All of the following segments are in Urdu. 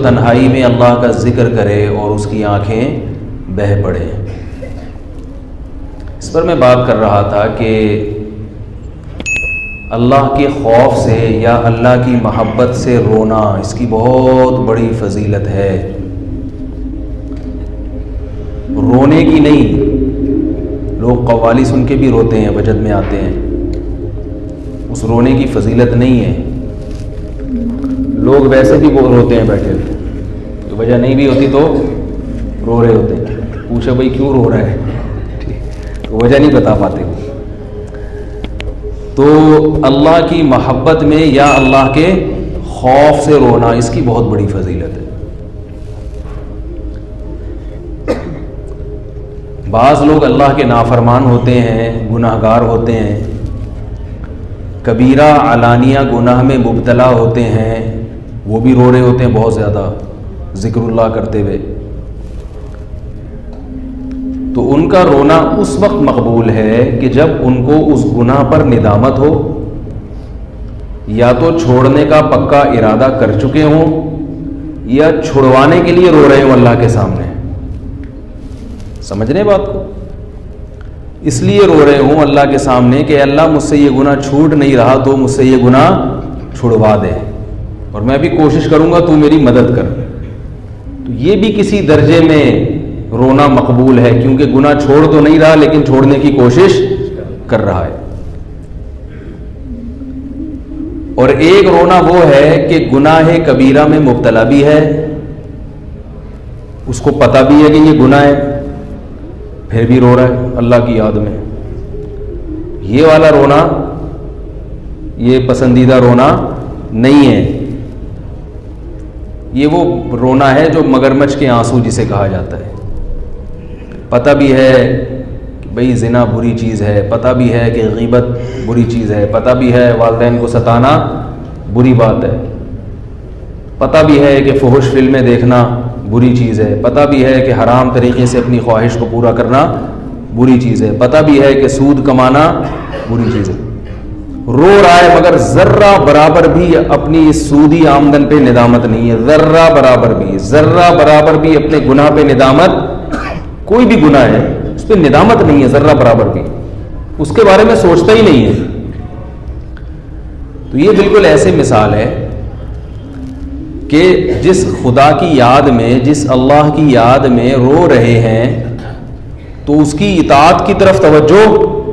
تنہائی میں اللہ کا ذکر کرے اور اس کی آنکھیں بہہ پڑے. اس پر میں بات کر رہا تھا کہ اللہ کے خوف سے یا اللہ کی محبت سے رونا اس کی بہت بڑی فضیلت ہے. رونے کی نہیں، لوگ قوالی سن کے بھی روتے ہیں، وجد میں آتے ہیں، اس رونے کی فضیلت نہیں ہے. لوگ ویسے بھی وہ روتے ہیں بیٹھے ہوئے، تو وجہ نہیں بھی ہوتی تو رو رہے ہوتے ہیں. پوچھے بھائی کیوں رو رہا ہے، تو وجہ نہیں بتا پاتے. تو اللہ کی محبت میں یا اللہ کے خوف سے رونا اس کی بہت بڑی فضیلت ہے. بعض لوگ اللہ کے نافرمان ہوتے ہیں، گناہ گار ہوتے ہیں، کبیرہ علانیہ گناہ میں مبتلا ہوتے ہیں، وہ بھی رو رہے ہوتے ہیں بہت زیادہ ذکر اللہ کرتے ہوئے. تو ان کا رونا اس وقت مقبول ہے کہ جب ان کو اس گناہ پر ندامت ہو، یا تو چھوڑنے کا پکا ارادہ کر چکے ہوں، یا چھڑوانے کے لیے رو رہے ہوں اللہ کے سامنے. سمجھ رہے بات کو؟ اس لیے رو رہے ہوں اللہ کے سامنے کہ اللہ مجھ سے یہ گناہ چھوٹ نہیں رہا، تو مجھ سے یہ گناہ چھڑوا دے، اور میں بھی کوشش کروں گا، تو میری مدد کر. تو یہ بھی کسی درجے میں رونا مقبول ہے، کیونکہ گناہ چھوڑ تو نہیں رہا لیکن چھوڑنے کی کوشش کر رہا ہے. اور ایک رونا وہ ہے کہ گناہ کبیرہ میں مبتلا بھی ہے، اس کو پتہ بھی ہے کہ یہ گناہ ہے، پھر بھی رو رہا ہے اللہ کی یاد میں. یہ والا رونا یہ پسندیدہ رونا نہیں ہے. یہ وہ رونا ہے جو مگرمچھ کے آنسو جسے کہا جاتا ہے. پتہ بھی ہے کہ بھئی زنا بری چیز ہے، پتہ بھی ہے کہ غیبت بری چیز ہے، پتہ بھی ہے والدین کو ستانا بری بات ہے، پتہ بھی ہے کہ فحش فلمیں دیکھنا بری چیز ہے، پتہ بھی ہے کہ حرام طریقے سے اپنی خواہش کو پورا کرنا بری چیز ہے، پتہ بھی ہے کہ سود کمانا بری چیز ہے. رو رہا ہے مگر ذرہ برابر بھی اپنی اس سودی آمدن پہ ندامت نہیں ہے. ذرہ برابر بھی اپنے گناہ پہ ندامت، کوئی بھی گناہ ہے اس پہ ندامت نہیں ہے ذرہ برابر بھی، اس کے بارے میں سوچتا ہی نہیں ہے. تو یہ بالکل ایسے مثال ہے کہ جس خدا کی یاد میں، جس اللہ کی یاد میں رو رہے ہیں، تو اس کی اطاعت کی طرف توجہ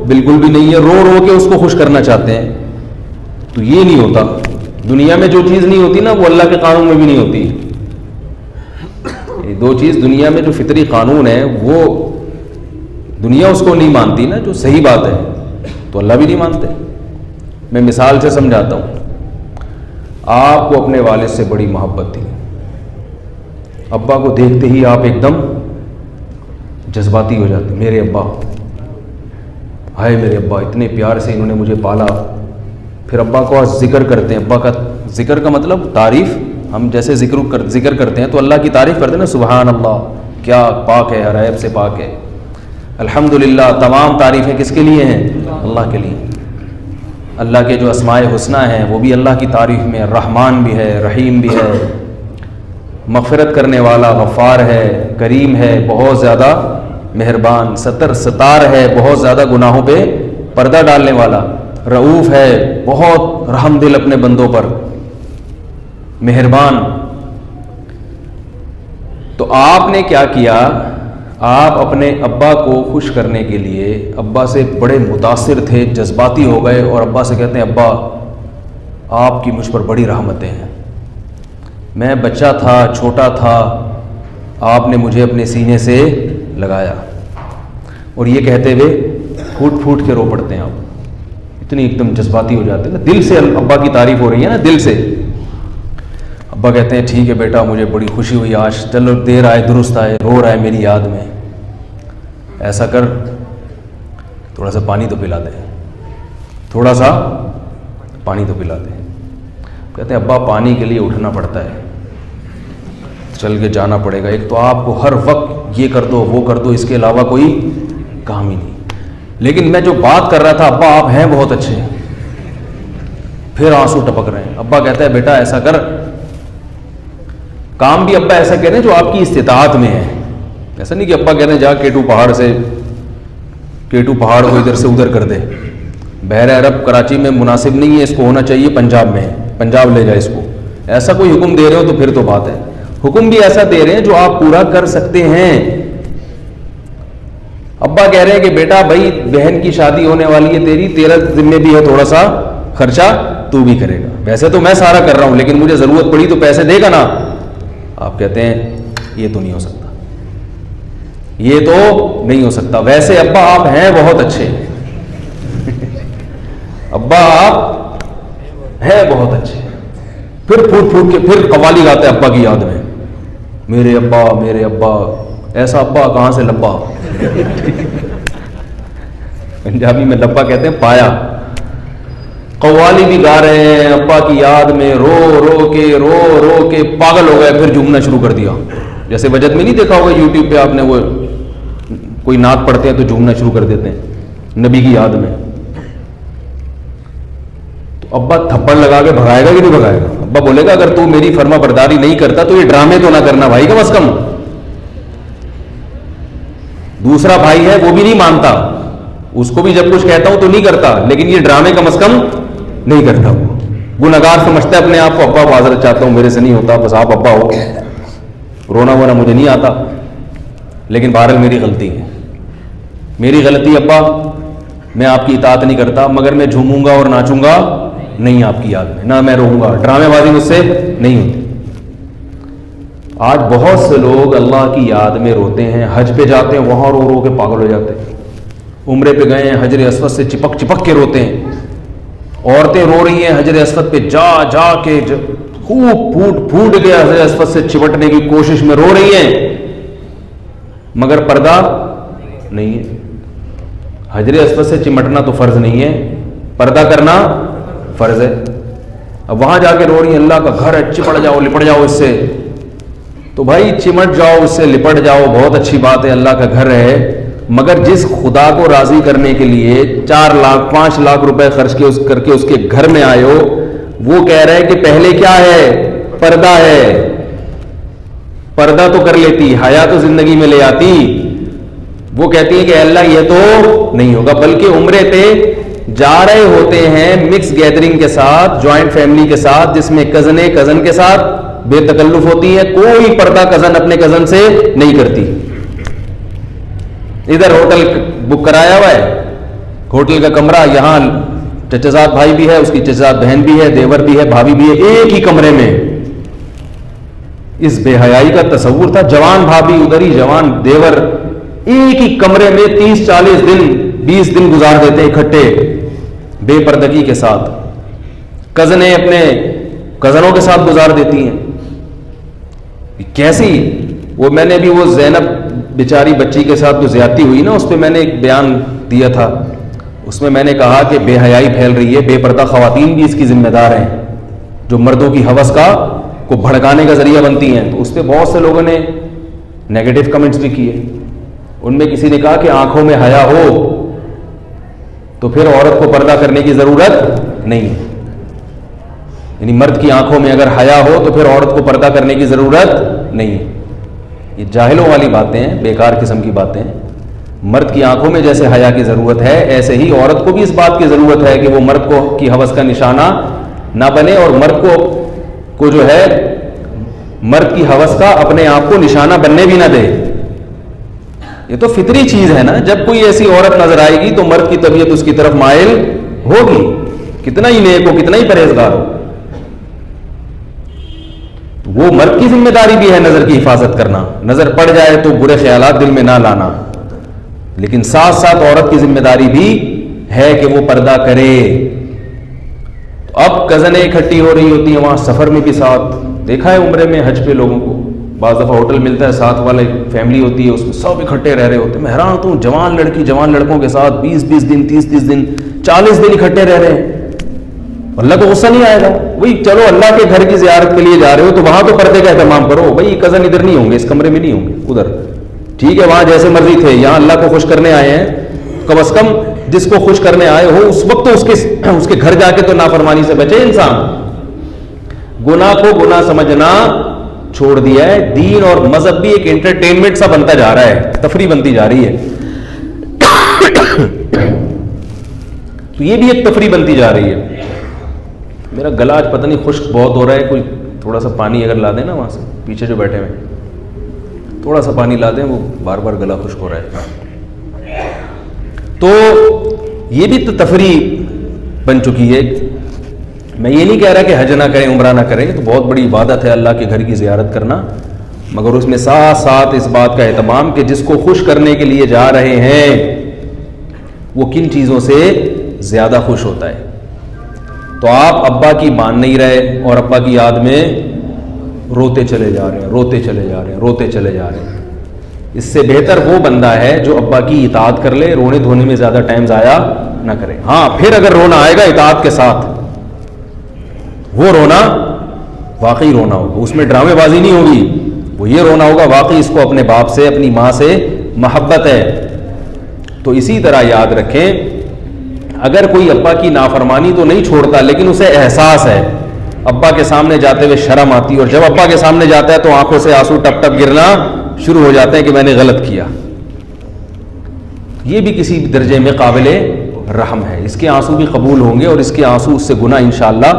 بالکل بھی نہیں ہے، رو رو کے اس کو خوش کرنا چاہتے ہیں. تو یہ نہیں ہوتا. دنیا میں جو چیز نہیں ہوتی نا وہ اللہ کے قانون میں بھی نہیں ہوتی. یہ دو چیز دنیا میں جو فطری قانون ہے وہ دنیا اس کو نہیں مانتی نا، جو صحیح بات ہے تو اللہ بھی نہیں مانتے. میں مثال سے سمجھاتا ہوں. آپ کو اپنے والد سے بڑی محبت تھی، ابا کو دیکھتے ہی آپ ایک دم جذباتی ہو جاتے، میرے ابا، ہائے میرے ابا، اتنے پیار سے انہوں نے مجھے پالا. پھر ابا کو ذکر کرتے ہیں. ابا کا ذکر کا مطلب تعریف. ہم جیسے ذکر کرتے ہیں تو اللہ کی تعریف کرتے ہیں نا، سبحان اللہ، کیا پاک ہے، ہر عیب سے پاک ہے. الحمدللہ، تمام تعریفیں کس کے لیے ہیں؟ اللہ کے لیے. اللہ کے جو اسماء حسنی ہیں وہ بھی اللہ کی تعریف میں. رحمان بھی ہے، رحیم بھی ہے، مغفرت کرنے والا، غفار ہے، کریم ہے، بہت زیادہ مہربان، ستار ہے، بہت زیادہ گناہوں پہ پردہ ڈالنے والا، رؤوف ہے، بہت رحم دل اپنے بندوں پر، مہربان. تو آپ نے کیا کیا؟ آپ اپنے ابا کو خوش کرنے کے لیے ابا سے بڑے متاثر تھے، جذباتی ہو گئے، اور ابا سے کہتے ہیں ابا آپ کی مجھ پر بڑی رحمتیں ہیں، میں بچہ تھا، چھوٹا تھا، آپ نے مجھے اپنے سینے سے لگایا. اور یہ کہتے ہوئے پھوٹ پھوٹ کے رو پڑتے ہیں. آپ اتنی ایک دم جذباتی ہو جاتے ہیں نا، دل سے ابا کی تعریف ہو رہی ہے نا، دل سے. ابا کہتے ہیں ٹھیک ہے بیٹا، مجھے بڑی خوشی ہوئی آج، چلو دیر آئے درست آئے، رو رہا ہے میری یاد میں، ایسا کر تھوڑا سا پانی تو پلا دے، تھوڑا سا پانی تو پلا دے. کہتے ہیں ابا پانی کے لیے اٹھنا پڑتا ہے، چل کے جانا پڑے گا، ایک تو آپ کو ہر وقت یہ کر دو وہ کر دو، اس کے علاوہ کوئی کام ہی نہیں. لیکن میں جو بات کر رہا تھا ابا آپ ہیں بہت اچھے. پھر آنسو ٹپک رہے ہیں. ابا کہتا ہے بیٹا ایسا کر، کام بھی ابا ایسا کہہ رہے ہیں جو آپ کی استطاعت میں ہے. ایسا نہیں کہ ابا کہہ رہے ہیں جا کیٹو پہاڑ کو ادھر سے ادھر کر دے. بحر عرب کراچی میں مناسب نہیں ہے, اس کو ہونا چاہیے پنجاب میں, پنجاب لے جائے اس کو. ایسا کوئی حکم دے رہے ہو تو پھر تو بات ہے. حکم بھی ایسا دے رہے ہیں جو آپ پورا کر سکتے ہیں. ابا کہہ رہے ہیں کہ بیٹا بھائی بہن کی شادی ہونے والی ہے تیری, تیرا ذمہ بھی ہے تھوڑا سا خرچہ تو بھی کرے گا. ویسے تو میں سارا کر رہا ہوں لیکن مجھے ضرورت پڑی تو پیسے دے گا نا. آپ کہتے ہیں یہ تو نہیں ہو سکتا, یہ تو نہیں ہو سکتا. ویسے ابا آپ ہیں بہت اچھے, ابا آپ ہیں بہت اچھے. پھر پھوٹ پھوٹ کے پھر قوالی گاتے ابا کی یاد میں, میرے ابا ایسا ابا کہاں سے لبا. پنجابی میں لبا کہتے ہیں پایا. قوالی بھی گا رہے ہیں ابا کی یاد میں, رو رو کے پاگل ہو گئے. پھر جھومنا شروع کر دیا. جیسے وجد میں نہیں دیکھا ہوگا یوٹیوب پہ آپ نے, وہ کوئی نعت پڑھتے ہیں تو جھومنا شروع کر دیتے ہیں نبی کی یاد میں. تو ابا تھپڑ لگا کے بھگائے گا کہ نہیں بھگائے گا؟ ابا بولے گا اگر تو میری فرما برداری نہیں کرتا تو یہ ڈرامے تو نہ کرنا بھائی, کم از کم. دوسرا بھائی ہے وہ بھی نہیں مانتا, اس کو بھی جب کچھ کہتا ہوں تو نہیں کرتا, لیکن یہ ڈرامے کم از کم نہیں کرتا. وہ گنہگار سمجھتا ہے اپنے آپ کو. ابا معذرت چاہتا ہوں میرے سے نہیں ہوتا, بس آپ ابا ہو, رونا وونا مجھے نہیں آتا, لیکن بہرحال میری غلطی ہے. میری غلطی ابا, میں آپ کی اطاعت نہیں کرتا, مگر میں جھوموں گا اور ناچوں گا نہیں آپ کی یاد میں, نہ میں روؤں گا. ڈرامے بازی مجھ سے نہیں ہوتی. آج بہت سے لوگ اللہ کی یاد میں روتے ہیں. حج پہ جاتے ہیں وہاں رو رو کے پاگل ہو جاتے ہیں. عمرے پہ گئے ہیں حجر اسود سے چپک کے روتے ہیں. عورتیں رو رہی ہیں حجر اسود پہ جا کے خوب پھوٹ کے حجر اسود سے چپٹنے کی کوشش میں رو رہی ہیں, مگر پردہ نہیں ہے. حجر اسود سے چمٹنا تو فرض نہیں ہے, پردہ کرنا فرض ہے. اب وہاں جا کے رو رہی ہیں اللہ کا گھر ہے, چپٹ جاؤ لپٹ جاؤ اس سے. تو بھائی چمٹ جاؤ اس سے, لپٹ جاؤ, بہت اچھی بات ہے, اللہ کا گھر ہے, مگر جس خدا کو راضی کرنے کے لیے 4 لاکھ 5 لاکھ روپے خرچ کر کے اس کے گھر میں آئے ہو, وہ کہہ رہے ہیں کہ پہلے کیا ہے, پردہ ہے. پردہ تو کر لیتی, حیا تو زندگی میں لے آتی. وہ کہتی ہے کہ اللہ یہ تو نہیں ہوگا. بلکہ عمرے پہ جا رہے ہوتے ہیں مکس گیدرنگ کے ساتھ, جوائنٹ فیملی کے ساتھ, جس میں کزن کے ساتھ بے تکلف ہوتی ہے. کوئی پردہ کزن اپنے کزن سے نہیں کرتی. ادھر ہوٹل بک کرایا ہوا ہے, ہوٹل کا کمرہ, یہاں چچزاد بھائی بھی ہے, اس کی چچزاد بہن بھی ہے, دیور بھی ہے, بھابھی بھی ہے, ایک ہی کمرے میں. اس بے حیائی کا تصور تھا. جوان بھابھی ادھر ہی, جوان دیور, ایک ہی کمرے میں 30-40 دن 20 دن گزار دیتے اکٹھے بے پردگی کے ساتھ. کزنیں اپنے کزنوں کے ساتھ گزار دیتی ہیں. کیسی وہ, میں نے بھی وہ زینب بیچاری بچی کے ساتھ جو زیادتی ہوئی نا, اس پہ میں نے ایک بیان دیا تھا. اس میں نے کہا کہ بے حیائی پھیل رہی ہے, بے پردہ خواتین بھی اس کی ذمہ دار ہیں, جو مردوں کی ہوس کو بھڑکانے کا ذریعہ بنتی ہیں. تو اس پہ بہت سے لوگوں نے نیگیٹو کمنٹس بھی کیے. ان میں کسی نے کہا کہ آنکھوں میں حیا ہو تو پھر عورت کو پردہ کرنے کی ضرورت نہیں ہے. یعنی مرد کی آنکھوں میں اگر حیا ہو تو پھر عورت کو پردہ کرنے کی ضرورت نہیں ہے. یہ جاہلوں والی باتیں ہیں, بیکار قسم کی باتیں ہیں. مرد کی آنکھوں میں جیسے حیا کی ضرورت ہے, ایسے ہی عورت کو بھی اس بات کی ضرورت ہے کہ وہ مرد کو کی ہوس کا نشانہ نہ بنے, اور مرد کو جو ہے مرد کی ہوس کا اپنے آپ کو نشانہ بننے بھی نہ دے. یہ تو فطری چیز ہے نا. جب کوئی ایسی عورت نظر آئے گی تو مرد کی طبیعت اس کی طرف مائل ہوگی, کتنا ہی نیک ہو, کتنا ہی پرہیزگار ہو. وہ مرد کی ذمہ داری بھی ہے نظر کی حفاظت کرنا. نظر پڑ جائے تو برے خیالات دل میں نہ لانا, لیکن ساتھ ساتھ عورت کی ذمہ داری بھی ہے کہ وہ پردہ کرے. تو اب کزنیں اکٹھی ہو رہی ہوتی ہیں وہاں, سفر میں بھی ساتھ. دیکھا ہے عمرے میں حج پہ لوگوں کو, بعض دفعہ ہوٹل ملتا ہے, ساتھ والے فیملی ہوتی ہے, اس میں سب اکٹھے رہ رہے ہوتے ہیں. میں حیران ہوتا ہوں, جوان لڑکی جوان لڑکوں کے ساتھ 20 دن 30 دن 40 دن اکٹھے رہ رہے ہیں. اللہ کو غصہ نہیں آئے گا؟ وہی چلو اللہ کے گھر کی زیارت کے لیے جا رہے ہو تو وہاں تو پردے کا اہتمام کرو. بھائی کزن ادھر نہیں ہوں گے, اس کمرے میں نہیں ہوں گے, ادھر ٹھیک ہے, وہاں جیسے مرضی تھے. یہاں اللہ کو خوش کرنے آئے ہیں, کم از کم جس کو خوش کرنے آئے ہو اس وقت تو اس کے گھر جا کے تو نافرمانی سے بچے انسان. گناہ کو گناہ سمجھنا چھوڑ دیا ہے. دین اور مذہب بھی ایک انٹرٹینمنٹ سا بنتا جا رہا ہے, تفریح بنتی جا رہی ہے. تو یہ بھی ایک تفریح بنتی جا رہی ہے. میرا گلا آج پتہ نہیں خشک بہت ہو رہا ہے, کوئی تھوڑا سا پانی اگر لا دیں نا, وہاں سے پیچھے جو بیٹھے ہوئے تھوڑا سا پانی لا دیں, وہ بار بار گلا خشک ہو رہا ہے. تو یہ بھی تو تفریح بن چکی ہے. میں یہ نہیں کہہ رہا کہ حج نہ کریں, عمرہ نہ کریں, تو بہت بڑی عبادت ہے اللہ کے گھر کی زیارت کرنا, مگر اس میں ساتھ ساتھ اس بات کا اہتمام کہ جس کو خوش کرنے کے لیے جا رہے ہیں وہ کن چیزوں سے زیادہ خوش ہوتا ہے. تو آپ ابا کی مان نہیں رہے اور ابا کی یاد میں روتے چلے جا رہے ہیں, روتے چلے جا رہے ہیں, روتے چلے جا رہے ہیں. اس سے بہتر وہ بندہ ہے جو ابا کی اطاعت کر لے, رونے دھونے میں زیادہ ٹائم ضائع نہ کرے. ہاں پھر اگر رونا آئے گا اطاعت کے ساتھ, وہ رونا واقعی رونا ہوگا, اس میں ڈرامے بازی نہیں ہوگی. وہ یہ رونا ہوگا واقعی اس کو اپنے باپ سے, اپنی ماں سے محبت ہے. تو اسی طرح یاد رکھیں, اگر کوئی ابا کی نافرمانی تو نہیں چھوڑتا لیکن اسے احساس ہے, ابا کے سامنے جاتے ہوئے شرم آتی ہے, اور جب ابا کے سامنے جاتا ہے تو آنکھوں سے آنسو ٹپ ٹپ گرنا شروع ہو جاتے ہیں کہ میں نے غلط کیا. یہ بھی کسی درجے میں قابل رحم ہے. اس کے آنسو بھی قبول ہوں گے اور اس کے آنسو اس سے گناہ انشاءاللہ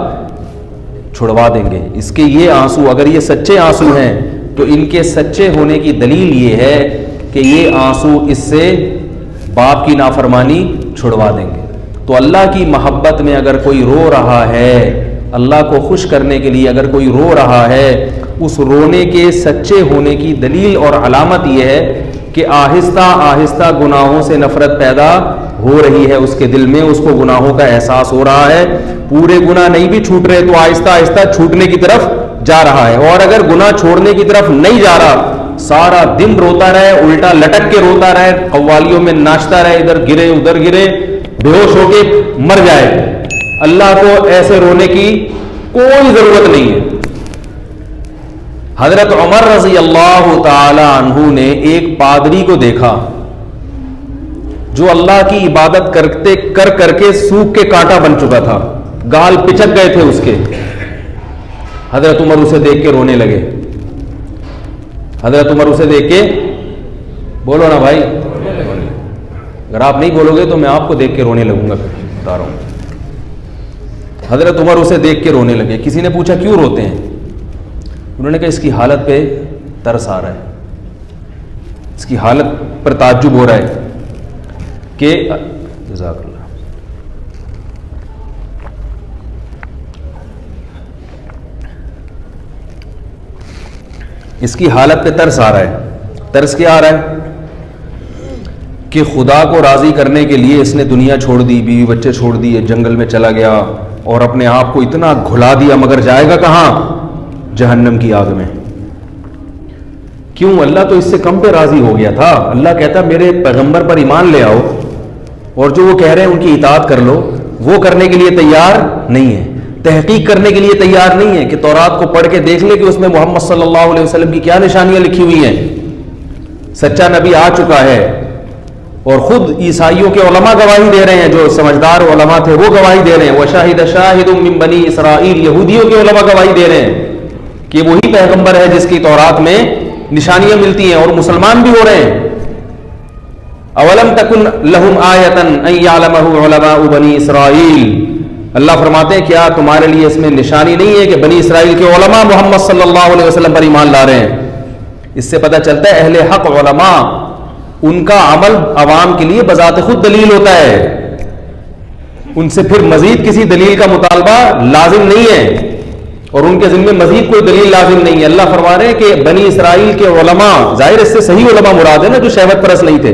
چھڑوا دیں گے. اس کے یہ آنسو, اگر یہ سچے آنسو ہیں تو ان کے سچے ہونے کی دلیل یہ ہے کہ یہ آنسو اس سے باپ کی نافرمانی چھڑوا دیں گے. تو اللہ کی محبت میں اگر کوئی رو رہا ہے, اللہ کو خوش کرنے کے لیے اگر کوئی رو رہا ہے, اس رونے کے سچے ہونے کی دلیل اور علامت یہ ہے کہ آہستہ آہستہ گناہوں سے نفرت پیدا ہو رہی ہے اس کے دل میں, اس کو گناہوں کا احساس ہو رہا ہے. پورے گناہ نہیں بھی چھوٹ رہے تو آہستہ آہستہ چھوٹنے کی طرف جا رہا ہے. اور اگر گناہ چھوڑنے کی طرف نہیں جا رہا, سارا دن روتا رہے, الٹا لٹک کے روتا رہے, قوالیوں میں ناچتا رہے, ادھر گرے ادھر گرے, بے ہوش ہو کے مر جائے, اللہ کو ایسے رونے کی کوئی ضرورت نہیں ہے. حضرت عمر رضی اللہ تعالی عنہ نے ایک پادری کو دیکھا جو اللہ کی عبادت کر کے سوکھ کے کانٹا بن چکا تھا, گال پچک گئے تھے اس کے. حضرت عمر اسے دیکھ کے رونے لگے. حضرت عمر اسے دیکھ کے, بولو نا بھائی, اگر آپ نہیں بولو گے تو میں آپ کو دیکھ کے رونے لگوں گا, بتا رہا ہوں. حضرت عمر اسے دیکھ کے رونے لگے. کسی نے پوچھا کیوں روتے ہیں؟ انہوں نے کہا اس کی حالت پہ ترس آ رہا ہے, اس کی حالت پر تعجب ہو رہا ہے کہ جزاک اللہ, اس کی حالت پہ ترس آ رہا ہے. ترس کیا آ رہا ہے کہ خدا کو راضی کرنے کے لیے اس نے دنیا چھوڑ دی, بیوی بچے چھوڑ دیے, جنگل میں چلا گیا اور اپنے آپ کو اتنا گھلا دیا, مگر جائے گا کہاں؟ جہنم کی آگ میں. کیوں؟ اللہ تو اس سے کم پہ راضی ہو گیا تھا. اللہ کہتا میرے پیغمبر پر ایمان لے آؤ اور جو وہ کہہ رہے ہیں ان کی اطاعت کر لو. وہ کرنے کے لیے تیار نہیں ہے, تحقیق کرنے کے لیے تیار نہیں ہے کہ تورات کو پڑھ کے دیکھ لے کہ اس میں محمد صلی اللہ علیہ وسلم کی کیا نشانیاں لکھی ہوئی ہیں. سچا نبی آ چکا ہے اور خود عیسائیوں کے علماء گواہی دے رہے ہیں, جو سمجھدار علماء تھے وہ گواہی دے رہے ہیں. وشاہد شاہد من بنی اسرائیل, یہودیوں کے علماء گواہی دے رہے ہیں کہ وہی پیغمبر ہے جس کی تورات میں نشانیاں ملتی ہیں, اور مسلمان بھی ہو رہے ہیں. اولم تکن لہم آیۃ ان یعلمہ علماء بنی اسرائیل, اللہ فرماتے ہیں کیا تمہارے لیے اس میں نشانی نہیں ہے کہ بنی اسرائیل کے علماء محمد صلی اللہ علیہ وسلم پر ایمان لا رہے ہیں. اس سے پتہ چلتا ہے اہل حق علماء, ان کا عمل عوام کے لیے بذات خود دلیل ہوتا ہے, ان سے پھر مزید کسی دلیل کا مطالبہ لازم نہیں ہے اور ان کے ذمہ مزید کوئی دلیل لازم نہیں ہے. اللہ فرما رہے ہیں کہ بنی اسرائیل کے علماء, ظاہر اس سے صحیح علماء مراد ہے نا جو شہوت پرست نہیں تھے.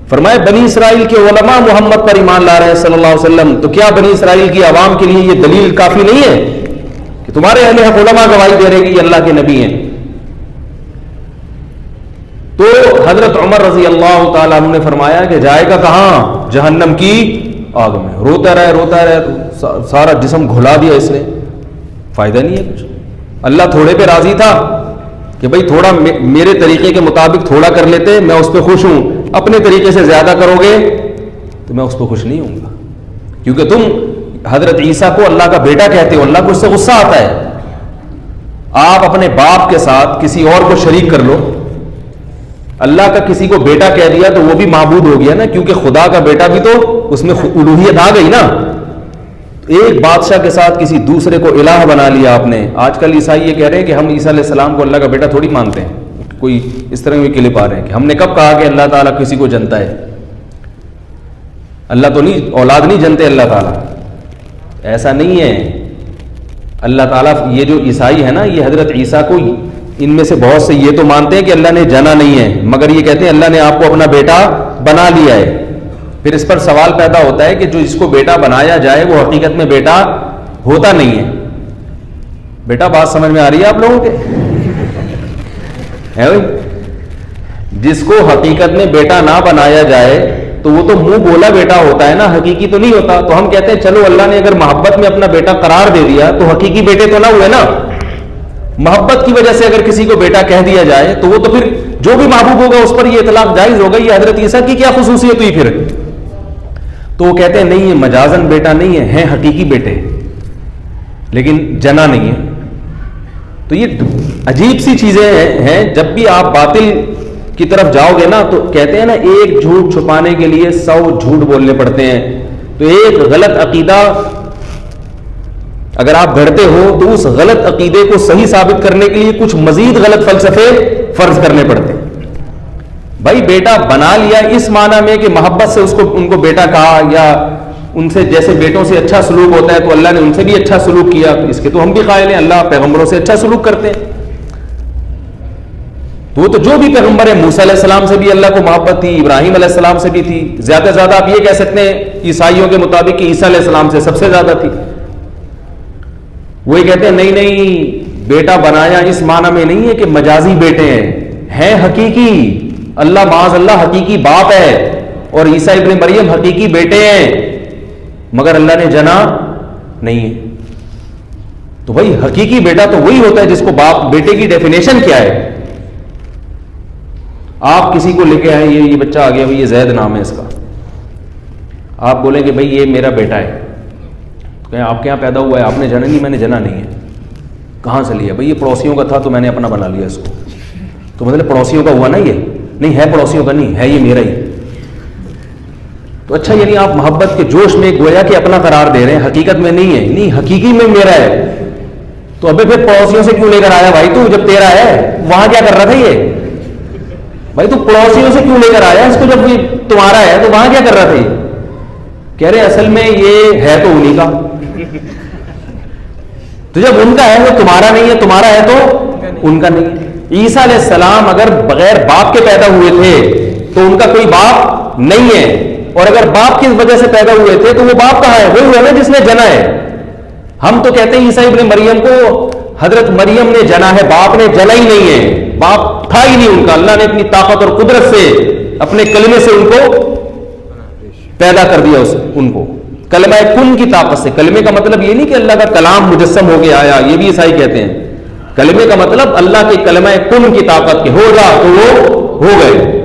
فرمائے بنی اسرائیل کے علماء محمد پر ایمان لا رہے ہیں صلی اللہ علیہ وسلم, تو کیا بنی اسرائیل کی عوام کے لیے یہ دلیل کافی نہیں ہے کہ تمہارے اہل حق علماء گواہی دے رہے کہ یہ اللہ کے نبی ہیں؟ تو حضرت عمر رضی اللہ تعالیٰ عنہ نے فرمایا کہ جائے گا کہاں؟ جہنم کی آگ میں. روتا رہے, سارا جسم گھلا دیا اس نے, فائدہ نہیں ہے کچھ. اللہ تھوڑے پہ راضی تھا کہ بھئی تھوڑا میرے طریقے کے مطابق تھوڑا کر لیتے, میں اس پہ خوش ہوں. اپنے طریقے سے زیادہ کرو گے تو میں اس پہ خوش نہیں ہوں گا, کیونکہ تم حضرت عیسیٰ کو اللہ کا بیٹا کہتے ہو, اللہ کو اس سے غصہ آتا ہے. آپ اپنے باپ کے ساتھ کسی اور کو شریک کر لو, اللہ کا کسی کو بیٹا کہہ دیا تو وہ بھی معبود ہو گیا نا, کیونکہ خدا کا بیٹا بھی تو اس میں الوہیت آ گئی نا. ایک بادشاہ کے ساتھ کسی دوسرے کو الہ بنا لیا آپ نے. آج کل عیسائی یہ کہہ رہے ہیں کہ ہم عیسیٰ علیہ السلام کو اللہ کا بیٹا تھوڑی مانتے ہیں. کوئی اس طرح کی کلپ آ رہے ہیں کہ ہم نے کب کہا کہ اللہ تعالیٰ کسی کو جنتا ہے. اللہ تو نہیں, اولاد نہیں جنتے اللہ تعالیٰ, ایسا نہیں ہے. اللہ تعالیٰ, یہ جو عیسائی ہے نا, یہ حضرت عیسیٰ کو, ان میں سے بہت سے یہ تو مانتے ہیں کہ اللہ نے جنا نہیں ہے, مگر یہ کہتے ہیں اللہ نے آپ کو اپنا بیٹا بنا لیا ہے. پھر اس پر سوال پیدا ہوتا ہے کہ جو جس کو بیٹا بنایا جائے وہ حقیقت میں بیٹا ہوتا نہیں ہے. بیٹا بات سمجھ میں آ رہی ہے آپ لوگوں کے؟ ہے بھائی, جس کو حقیقت میں بیٹا نہ بنایا جائے تو وہ تو منہ بولا بیٹا ہوتا ہے نا, حقیقی تو نہیں ہوتا. تو ہم کہتے ہیں چلو اللہ نے اگر محبت میں اپنا بیٹا قرار دے دیا تو حقیقی بیٹے تو نہ ہوئے نا. محبت کی وجہ سے اگر کسی کو بیٹا کہہ دیا جائے تو وہ تو پھر جو بھی محبوب ہوگا اس پر یہ اطلاق جائز ہوگا. یہ حضرت عیسیٰ کی کیا خصوصیت ہوئی پھر؟ تو وہ کہتے ہیں نہیں, یہ مجازن بیٹا نہیں ہے, ہیں حقیقی بیٹے لیکن جنا نہیں ہے. تو یہ عجیب سی چیزیں ہیں. جب بھی آپ باطل کی طرف جاؤ گے نا تو کہتے ہیں نا ایک جھوٹ چھپانے کے لیے 100 جھوٹ بولنے پڑتے ہیں. تو ایک غلط عقیدہ اگر آپ گھڑتے ہو تو اس غلط عقیدے کو صحیح ثابت کرنے کے لیے کچھ مزید غلط فلسفے فرض کرنے پڑتے ہیں. بھائی بیٹا بنا لیا اس معنی میں کہ محبت سے اس کو, ان کو بیٹا کہا, یا ان سے جیسے بیٹوں سے اچھا سلوک ہوتا ہے تو اللہ نے ان سے بھی اچھا سلوک کیا, تو اس کے تو ہم بھی قائل ہیں. اللہ پیغمبروں سے اچھا سلوک کرتے ہیں. تو وہ تو جو بھی پیغمبر ہے, موسیٰ علیہ السلام سے بھی اللہ کو محبت تھی, ابراہیم علیہ السلام سے بھی تھی. زیادہ سے زیادہ آپ یہ کہہ سکتے ہیں عیسائیوں کے مطابق کہ عیسیٰ علیہ السلام سے سب سے زیادہ تھی. وہی کہتے ہیں نہیں نہیں, بیٹا بنایا اس معنی میں نہیں ہے کہ مجازی بیٹے ہیں حقیقی. اللہ معاذ اللہ حقیقی باپ ہے اور عیسیٰ ابن مریم حقیقی بیٹے ہیں, مگر اللہ نے جنا نہیں ہے. تو بھائی حقیقی بیٹا تو وہی ہوتا ہے جس کو باپ, بیٹے کی ڈیفینیشن کیا ہے؟ آپ کسی کو لے کے آئے, یہ بچہ آ گیا, یہ زید نام ہے اس کا, آپ بولیں کہ بھائی یہ میرا بیٹا ہے, کہ آپ کے یہاں پیدا ہوا ہے, آپ نے جنا نہیں, میں نے جنا نہیں ہے. کہاں سے لیا؟ بھائی یہ پڑوسیوں کا تھا تو میں نے اپنا بنا لیا اس کو. تو مطلب پڑوسیوں کا ہوا نا, یہ نہیں ہے پڑوسیوں کا نہیں ہے, یہ میرا ہی. تو اچھا یعنی آپ محبت کے جوش میں گویا کہ اپنا قرار دے رہے ہیں, حقیقت میں نہیں ہے. نہیں, حقیقی میں میرا ہے. تو ابھی پھر پڑوسیوں سے کیوں لے کر آیا بھائی؟ تو جب تیرا ہے وہاں کیا کر رہا تھا یہ بھائی؟ تو پڑوسیوں سے کیوں لے کر آیا اس کو جب یہ تمہارا ہے تو وہاں کیا کر رہا تھا یہ؟ کہہ رہے اصل میں یہ ہے تو انہی کا, تو جب ان کا ہے وہ تمہارا نہیں ہے, تمہارا ہے تو ان کا نہیں ہے. عیسیٰ علیہ السلام اگر بغیر باپ کے پیدا ہوئے تھے تو ان کا کوئی باپ نہیں ہے, اور اگر باپ کی وجہ سے پیدا ہوئے تھے تو وہ باپ کہاں ہے؟ وہی ہوا نا جس نے جنا ہے. ہم تو کہتے ہیں عیسیٰ ابن مریم کو حضرت مریم نے جنا ہے, باپ نے جنا ہی نہیں ہے, باپ تھا ہی نہیں ان کا. اللہ نے اپنی طاقت اور قدرت سے اپنے کلمے سے ان کو پیدا کر دیا. ان کو کلمہ کن کی طاقت سے. کلمے کا مطلب یہ نہیں کہ اللہ کا کلام مجسم ہو کے آیا, یہ بھی عیسائی کہتے ہیں. کلمے کا مطلب اللہ کے کلمہ کن کی طاقت کے, ہو جا تو وہ ہو گئے.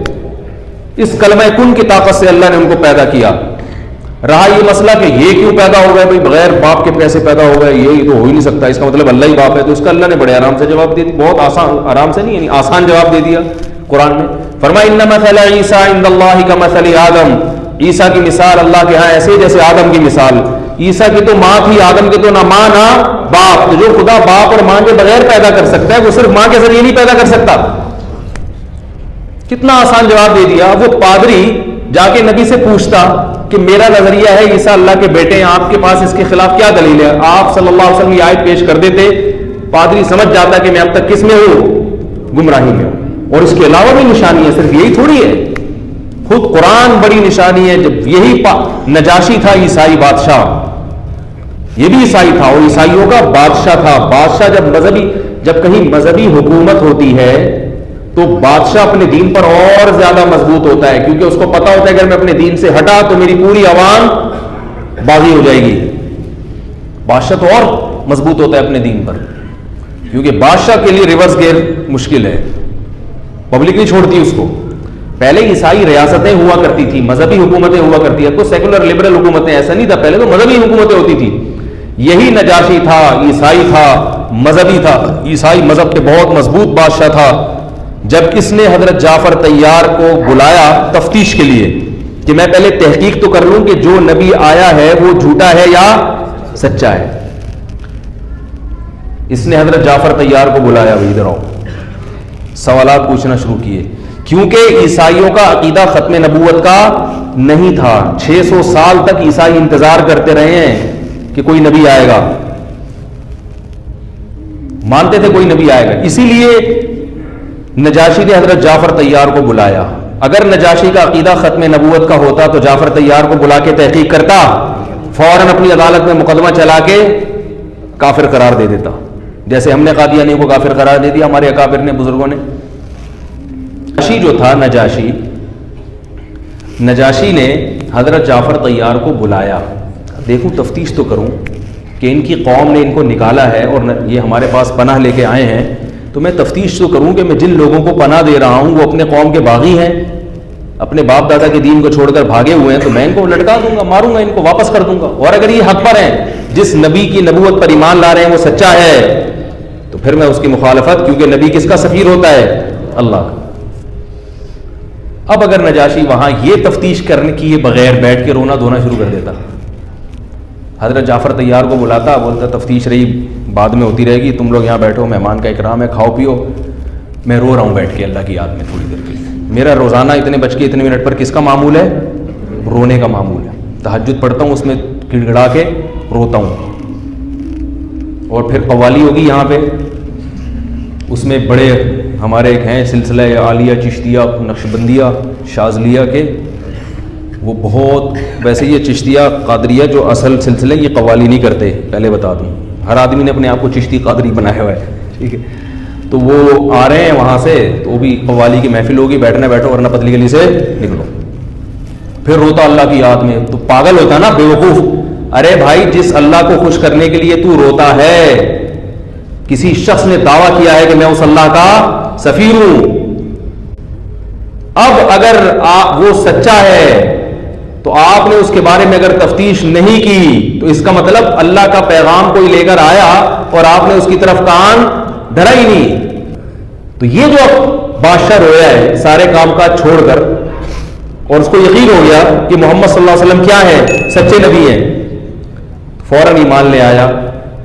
اس کلمہ کن کی طاقت سے اللہ نے ان کو پیدا کیا. رہا یہ مسئلہ کہ یہ کیوں پیدا ہو گئے بھائی, بغیر باپ کے پیسے پیدا ہو گئے, یہ تو ہو ہی نہیں سکتا, اس کا مطلب اللہ ہی باپ ہے. تو اس کا اللہ نے بڑے آرام سے جواب دے دیا, بہت آسان, آرام سے نہیں یعنی آسان جواب دے دیا قرآن میں. فرمایا ان مثل عیسیٰ عند اللہ کمثل آدم, عیسیٰ کی مثال اللہ کے ہاں ایسے جیسے آدم کی مثال. عیسیٰ کی تو ماں تھی, آدم کی تو نہ ماں نہ باپ. تو جو خدا باپ اور ماں کے بغیر پیدا کر سکتا ہے وہ صرف ماں کے ذریعے نہیں پیدا کر سکتا. کتنا آسان جواب دے دیا. وہ پادری جا کے نبی سے پوچھتا کہ میرا نظریہ ہے عیسیٰ اللہ کے بیٹے ہیں, آپ کے پاس اس کے خلاف کیا دلیل ہے؟ آپ صلی اللہ علیہ وسلم یہ آیت پیش کر دیتے, پادری سمجھ جاتا کہ میں اب تک کس میں ہوں؟ گمراہی میں ہوں. اور اس کے علاوہ بھی نشانی ہے, صرف یہی تھوڑی ہے, خود قرآن بڑی نشانی ہے. جب یہی نجاشی تھا عیسائی بادشاہ, یہ بھی عیسائی تھا اور عیسائیوں کا بادشاہ تھا. بادشاہ جب کہیں مذہبی حکومت ہوتی ہے تو بادشاہ اپنے دین پر اور زیادہ مضبوط ہوتا ہے, کیونکہ اس کو پتا ہوتا ہے اگر میں اپنے دین سے ہٹا تو میری پوری عوام باغی ہو جائے گی. بادشاہ تو اور مضبوط ہوتا ہے اپنے دین پر, کیونکہ بادشاہ کے لیے ریورس گیئر مشکل ہے, پبلک نہیں چھوڑتی اس کو. پہلے عیسائی ریاستیں ہوا کرتی تھی, مذہبی حکومتیں ہوا کرتی ہے, تو سیکولر لبرل حکومتیں, ایسا نہیں تھا. پہلے تو مذہبی حکومتیں ہوتی تھی. یہی نجاشی تھا، عیسائی تھا، مذہبی تھا، عیسائی مذہب کے بہت مضبوط بادشاہ تھا. جب اس نے حضرت جعفر طیار کو بلایا تفتیش کے لیے کہ میں پہلے تحقیق تو کر لوں کہ جو نبی آیا ہے وہ جھوٹا ہے یا سچا ہے، اس نے حضرت جعفر طیار کو بلایا، بھائی ادھر آؤ. سوالات پوچھنا شروع کیے، کیونکہ عیسائیوں کا عقیدہ ختم نبوت کا نہیں تھا. 600 سال تک عیسائی انتظار کرتے رہے ہیں کہ کوئی نبی آئے گا، مانتے تھے کوئی نبی آئے گا. اسی لیے نجاشی نے حضرت جعفر طیار کو بلایا. اگر نجاشی کا عقیدہ ختم نبوت کا ہوتا تو جعفر طیار کو بلا کے تحقیق کرتا، فوراً اپنی عدالت میں مقدمہ چلا کے کافر قرار دے دیتا، جیسے ہم نے قادیانیوں کو کافر قرار دے دیا ہمارے اکابر نے، بزرگوں نے. نجاشی جو تھا، نجاشی نے حضرت جعفر طیار کو بلایا. دیکھوں تفتیش تو کروں کہ ان کی قوم نے ان کو نکالا ہے اور یہ ہمارے پاس پناہ لے کے آئے ہیں، تو میں تفتیش تو کروں کہ میں جن لوگوں کو پناہ دے رہا ہوں وہ اپنے قوم کے باغی ہیں، اپنے باپ دادا کے دین کو چھوڑ کر بھاگے ہوئے ہیں، تو میں ان کو لٹکا دوں گا، ماروں گا، ان کو واپس کر دوں گا. اور اگر یہ حق پر ہیں، جس نبی کی نبوت پر ایمان لا رہے ہیں وہ سچا ہے، تو پھر میں اس کی مخالفت، کیونکہ نبی کس کا سفیر ہوتا ہے؟ اللہ کا. اب اگر نجاشی وہاں یہ تفتیش کرنے کی بغیر بیٹھ کے رونا دھونا شروع کر دیتا، حضرت جعفر طیار کو بلاتا، بولتا تفتیش رہی بعد میں ہوتی رہے گی، تم لوگ یہاں بیٹھو، مہمان کا اکرام ہے، کھاؤ پیو، میں رو رہا ہوں بیٹھ کے اللہ کی یاد میں تھوڑی دیر کے لیے. میرا روزانہ اتنے بج کے اتنے منٹ پر کس کا معمول ہے؟ رونے کا معمول ہے. تہجد پڑھتا ہوں، اس میں گڑ گڑا کے روتا ہوں. اور پھر قوالی ہوگی یہاں پہ، اس میں بڑے ہمارے ایک ہیں سلسلہ عالیہ چشتیہ نقشبندیہ شاذلیہ کے، وہ بہت، ویسے یہ چشتیہ قادریہ جو اصل سلسلے یہ قوالی نہیں کرتے، پہلے بتا دوں. ہر آدمی نے اپنے آپ کو چشتی قادری بنایا ہوا ہے، ٹھیک ہے. تو وہ آ رہے ہیں وہاں سے، تو وہ بھی قوالی کی محفل ہوگی، بیٹھنا بیٹھو ورنہ پتلی گلی سے نکلو. پھر روتا اللہ کی یاد میں، تو پاگل ہوتا نا، بیوقوف. ارے بھائی، جس اللہ کو خوش کرنے کے لیے تو روتا ہے، کسی شخص نے دعویٰ کیا ہے کہ میں اس اللہ کا سفیر ہوں. اب اگر وہ سچا ہے تو آپ نے اس کے بارے میں اگر تفتیش نہیں کی تو اس کا مطلب اللہ کا پیغام کوئی لے کر آیا اور آپ نے اس کی طرف کان دھرا ہی نہیں. تو یہ جو بادشاہ رویا ہے سارے کام کاج چھوڑ کر، اور اس کو یقین ہو گیا کہ محمد صلی اللہ علیہ وسلم کیا ہے؟ سچے نبی ہیں، فوراً ایمان لے آیا.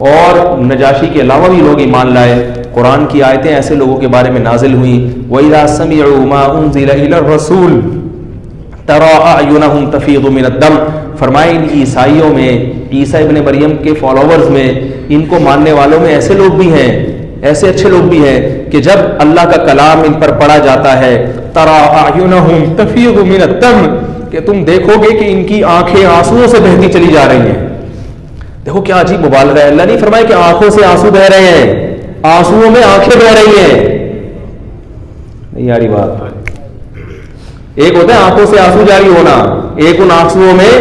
اور نجاشی کے علاوہ بھی لوگ ایمان لائے. قرآن کی آیتیں ایسے لوگوں کے بارے میں نازل ہوئیں، وَإِذَا سَمِعُوا مَا أُنزِلَ إِلَى الرَّسُولِ تَرَىٰ أَعْيُنَهُمْ تَفِيضُ مِنَ الدَّمْعِ. فرمائے ان عیسائیوں میں، عیسیٰ ابن مریم کے فالوورز میں، ان کو ماننے والوں میں ایسے لوگ بھی ہیں، ایسے اچھے لوگ بھی ہیں کہ جب اللہ کا کلام ان پر پڑھا جاتا ہے، تَرَىٰ أَعْيُنَهُمْ تَفِيضُ مِنَ الدَّمْعِ، کہ تم دیکھو گے کہ ان کی آنکھیں آنسوؤں سے بہتی چلی جا رہی ہیں. دیکھو کیا عجیب مبالغہ ہے. اللہ نہیں فرمایا کہ آنکھوں سے آنسو بہ رہے ہیں، آنسوؤں میں آنکھیں بہ رہی ہیں. نہیں یاری بات. ایک ہوتا ہے آنکھوں سے آنسو جاری ہونا، ایک ان آنسوؤں میں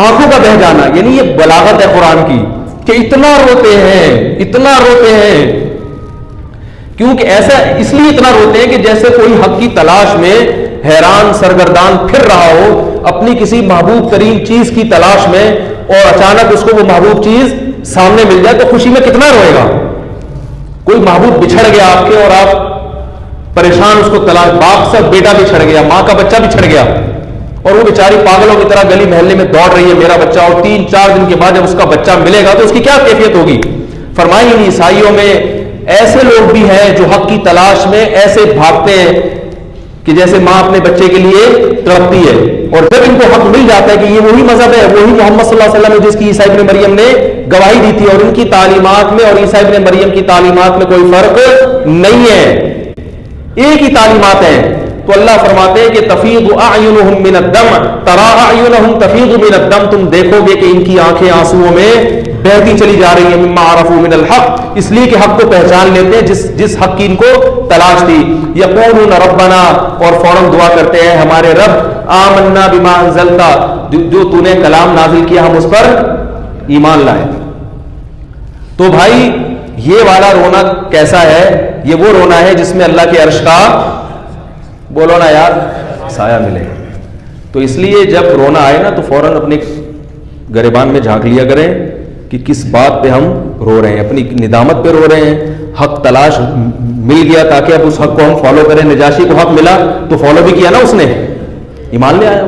آنکھوں کا بہ جانا. یعنی یہ بلاغت ہے قرآن کی کہ اتنا روتے ہیں، اتنا روتے ہیں. کیونکہ ایسا اس لیے اتنا روتے ہیں کہ جیسے کوئی حق کی تلاش میں حیران سرگردان پھر رہا ہو اپنی کسی محبوب ترین چیز کی تلاش میں، اور اچانک اس کو وہ محبوب چیز سامنے مل جائے تو خوشی میں کتنا روئے گا. کوئی محبوب بچھڑ گیا آپ کے اور آپ پریشان اس کو تلاش، باپ سے بیٹا بچھڑ گیا، ماں کا بچہ بچھڑ گیا، اور وہ بیچاری پاگلوں کی طرح گلی محلے میں دوڑ رہی ہے میرا بچہ، اور 3-4 دن کے بعد جب اس کا بچہ ملے گا تو اس کی کیا کیفیت ہوگی. فرمائی ان عیسائیوں میں ایسے لوگ بھی ہیں جو حق کی تلاش میں ایسے بھاگتے ہیں کہ جیسے ماں اپنے بچے کے لیے تڑپتی ہے، اور جب ان کو حق مل جاتا ہے کہ یہ وہی مذہب ہے، وہی محمد صلی اللہ علیہ وسلم جس کی عیسیٰ ابن مریم نے گواہی دی تھی، اور ان کی تعلیمات میں اور عیسیٰ ابن مریم کی تعلیمات میں کوئی فرق نہیں ہے، ایک ہی تعلیمات ہیں. تو اللہ فرماتے ہیں کہ تفیض اعینہم من الدمع، تری اعینہم تفیض من الدم، تم دیکھو گے کہ ان کی آنکھیں آنسوؤں میں بہتی چلی جا رہی ہیں. مما عرفوا من الحق، اس لیے کہ حق کو پہچان لیتے ہیں جس حق کی ان کو تلاش تھی. یقولون ربنا، اور فوراً دعا کرتے ہیں ہمارے رب، آمنا بما انزلت، جو تو نے کلام نازل کیا ہم اس پر ایمان لائے. تو بھائی یہ والا رونا کیسا ہے؟ یہ وہ رونا ہے جس میں اللہ کے عرش کا، بولو نا یار، سایہ ملے. تو اس لیے جب رونا آئے نا تو فوراً اپنے گریبان میں جھانک لیا کریں کہ کس بات پہ ہم رو رہے ہیں, اپنی ندامت پہ رو رہے ہیں. حق تلاش مل گیا تاکہ اب اس حق کو ہم فالو کریں. نجاشی کو حق ملا تو فالو بھی کیا نا اس نے, ایمان لے آیا.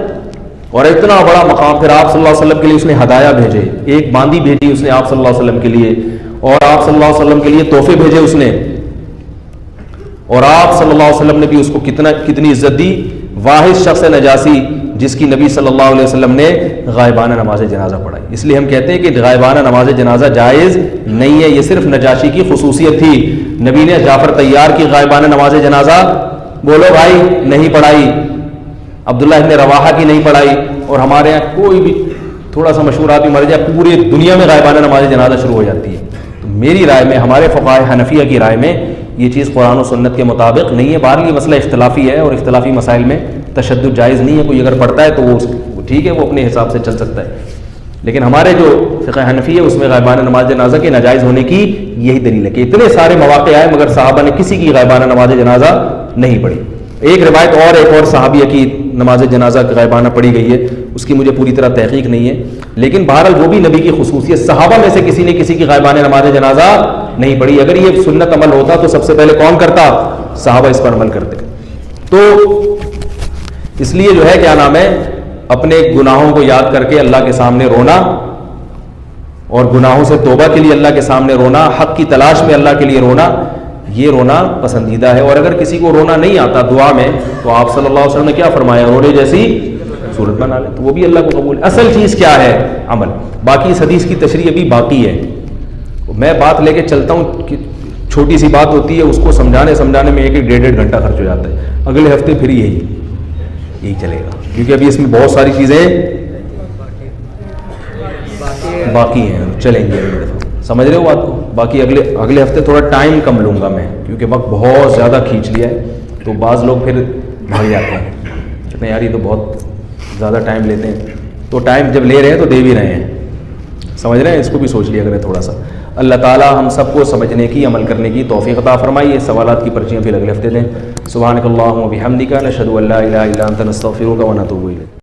اور اتنا بڑا مقام, پھر آپ صلی اللہ علیہ وسلم کے لیے اس نے ہدایہ بھیجے, ایک باندی بھیجی اس نے آپ صلی اللہ علیہ وسلم کے لیے, اور آپ صلی اللہ علیہ وسلم کے لیے تحفے بھیجے اس نے, اور آپ صلی اللہ علیہ وسلم نے بھی اس کو کتنی عزت دی. واحد شخص نجاشی جس کی نبی صلی اللہ علیہ وسلم نے غائبانہ نماز جنازہ پڑھائی. اس لیے ہم کہتے ہیں کہ غائبانہ نماز جنازہ جائز نہیں ہے, یہ صرف نجاشی کی خصوصیت تھی. نبی نے جعفر طیار کی غائبانہ نماز جنازہ بولو بھائی نہیں پڑھائی, عبداللہ ابن رواحہ کی نہیں پڑھائی, اور ہمارے یہاں کوئی بھی تھوڑا سا مشہور آدمی مر جائے پوری دنیا میں غائبانہ نماز جنازہ شروع ہو جاتی ہے. تو میری رائے میں, ہمارے فقہائے حنفیہ کی رائے میں یہ چیز قرآن و سنت کے مطابق نہیں ہے. بہرحال یہ مسئلہ اختلافی ہے, اور اختلافی مسائل میں تشدد جائز نہیں ہے. کوئی اگر پڑھتا ہے تو وہ ٹھیک ہے, وہ اپنے حساب سے چل سکتا ہے, لیکن ہمارے جو فقہ حنفی ہے اس میں غائبانہ نماز جنازہ کے ناجائز ہونے کی یہی دلیل ہے کہ اتنے سارے مواقع آئے مگر صحابہ نے کسی کی غائبانہ نماز جنازہ نہیں پڑھی. ایک روایت ایک اور صحابیہ کی نماز جنازہ غائبانہ پڑھی گئی ہے, اس کی مجھے پوری طرح تحقیق نہیں ہے, لیکن بہرحال وہ بھی نبی کی خصوصیت. صحابہ میں سے کسی نے کسی کی غائبانہ نماز جنازہ نہیں پڑھی. اگر یہ سنت عمل ہوتا تو سب سے پہلے کون کرتا؟ صحابہ اس پر عمل کرتے. تو اس لیے جو ہے کیا نام ہے, اپنے گناہوں کو یاد کر کے اللہ کے سامنے رونا, اور گناہوں سے توبہ کے لیے اللہ کے سامنے رونا, حق کی تلاش میں اللہ کے لیے رونا, یہ رونا پسندیدہ ہے. اور اگر کسی کو رونا نہیں آتا دعا میں, تو آپ صلی اللہ علیہ وسلم نے کیا فرمایا, رونے جیسی صورت بنا لے, تو وہ بھی اللہ کو قبول ہے. اصل چیز کیا ہے؟ عمل. باقی اس حدیث کی تشریح ابھی باقی ہے. میں بات لے کے چلتا ہوں کہ چھوٹی سی بات ہوتی ہے, اس کو سمجھانے میں 1-1.5 گھنٹہ خرچ ہو جاتا ہے. اگلے ہفتے پھر یہی چلے گا, کیونکہ ابھی اس میں بہت ساری چیزیں باقی ہیں, چلیں گے اگلے دفعہ. سمجھ رہے ہو بات کو؟ باقی اگلے ہفتے تھوڑا ٹائم کم لوں گا میں, کیونکہ وقت بہت زیادہ کھینچ لیا ہے. تو بعض لوگ پھر بھاگ جاتے ہیں, کہتے ہیں یار یہ تو بہت زیادہ ٹائم لیتے ہیں. تو ٹائم جب لے رہے ہیں تو دے بھی رہے ہیں, سمجھ رہے ہیں, اس کو بھی سوچ لیا کریں تھوڑا سا. اللہ تعالیٰ ہم سب کو سمجھنے کی, عمل کرنے کی توفیق عطا فرمائیے. سوالات کی پرچیاں پھر اگلے ہفتے دیں. سبحانک اللہم و بحمدک, نشہد ان لا الہ الا انت, نستغفرک و نتوب الیک.